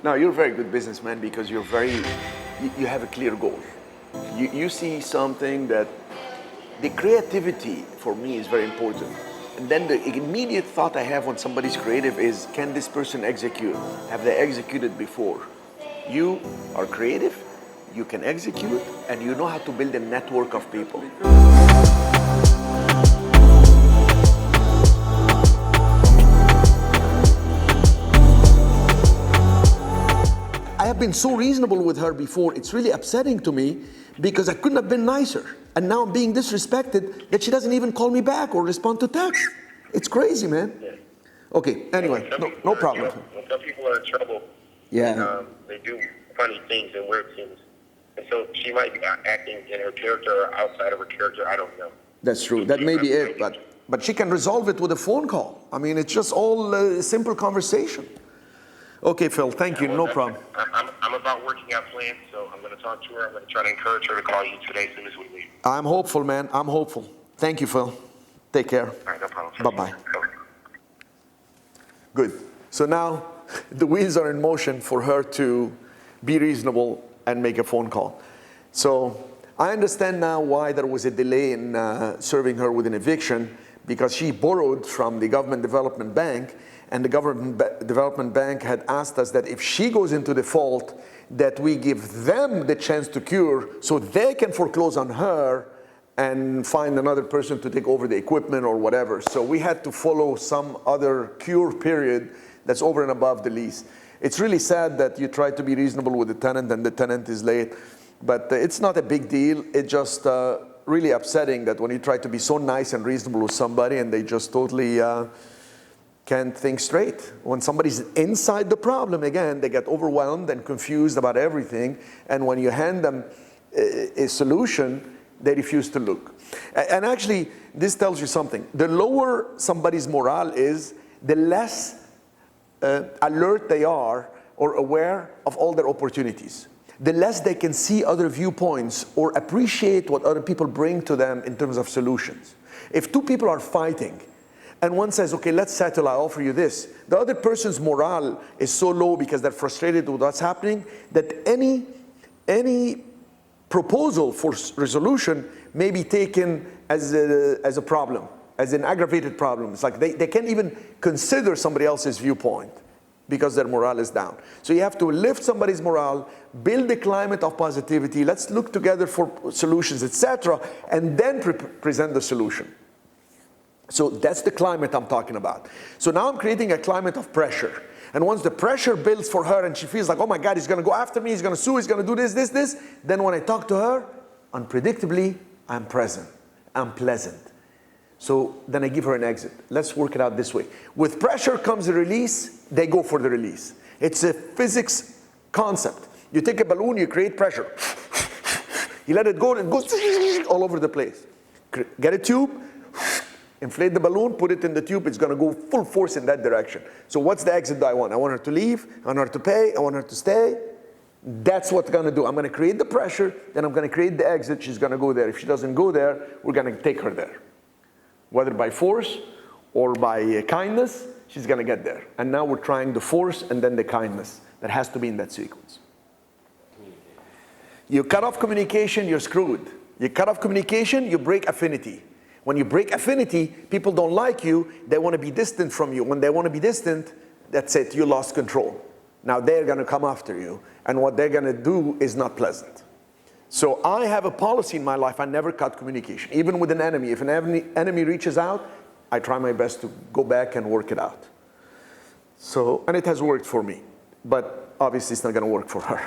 No, you're a very good businessman because you have a clear goal. You see something that the creativity for me is very important. And then the immediate thought I have when somebody's creative is, can this person execute? Have they executed before? You are creative, you can execute, and you know how to build a network of people. I have been so reasonable with her before, it's really upsetting to me because I couldn't have been nicer. And now I'm being disrespected that she doesn't even call me back or respond to text. It's crazy, man. Yeah. Okay, anyway, no problem. When some people are in trouble, Yeah. they do funny things and weird things. And so she might be acting in her character or outside of her character, I don't know. That's true, that may be it, but she can resolve it with a phone call. I mean, it's just all a simple conversation. Okay, Phil, thank you, no problem. I'm about working out plans, so I'm going to talk to her. I'm going to try to encourage her to call you today as soon as we leave. I'm hopeful, man, I'm hopeful. Thank you, Phil. Take care. All right, no problem. Bye-bye. Good. So now the wheels are in motion for her to be reasonable and make a phone call. So I understand now why there was a delay in serving her with an eviction, because she borrowed from the Government Development Bank, and the Government Development Bank had asked us that if she goes into default, that we give them the chance to cure so they can foreclose on her and find another person to take over the equipment or whatever. So we had to follow some other cure period that's over and above the lease. It's really sad that you try to be reasonable with the tenant and the tenant is late, but it's not a big deal. It's just really upsetting that when you try to be so nice and reasonable with somebody and they just totally can't think straight. When somebody's inside the problem, again, they get overwhelmed and confused about everything, and when you hand them a solution, they refuse to look. And actually, this tells you something. The lower somebody's morale is, the less alert they are or aware of all their opportunities. The less they can see other viewpoints or appreciate what other people bring to them in terms of solutions. If two people are fighting, and one says, okay, let's settle, I offer you this. The other person's morale is so low because they're frustrated with what's happening, that any proposal for resolution may be taken as a problem, as an aggravated problem. It's like they can't even consider somebody else's viewpoint because their morale is down. So you have to lift somebody's morale, build a climate of positivity, let's look together for solutions, etc., and then present the solution. So that's the climate I'm talking about. So now I'm creating a climate of pressure. And once the pressure builds for her and she feels like, oh my God, he's gonna go after me, he's gonna sue, he's gonna do this, then when I talk to her, unpredictably, I'm present, I'm pleasant. So then I give her an exit. Let's work it out this way. With pressure comes a release, they go for the release. It's a physics concept. You take a balloon, you create pressure. You let it go, and it goes all over the place. Get a tube, inflate the balloon, put it in the tube, it's gonna go full force in that direction. So what's the exit that I want? I want her to leave, I want her to pay, I want her to stay. That's what I'm gonna do. I'm gonna create the pressure, then I'm gonna create the exit, she's gonna go there. If she doesn't go there, we're gonna take her there. Whether by force or by kindness, she's gonna get there. And now we're trying the force and then the kindness. That has to be in that sequence. You cut off communication, you're screwed. You cut off communication, you break affinity. When you break affinity, people don't like you, they want to be distant from you. When they want to be distant, that's it, you lost control. Now they're going to come after you, and what they're going to do is not pleasant. So I have a policy in my life, I never cut communication, even with an enemy. If an enemy reaches out, I try my best to go back and work it out. So, and it has worked for me, but obviously it's not going to work for her.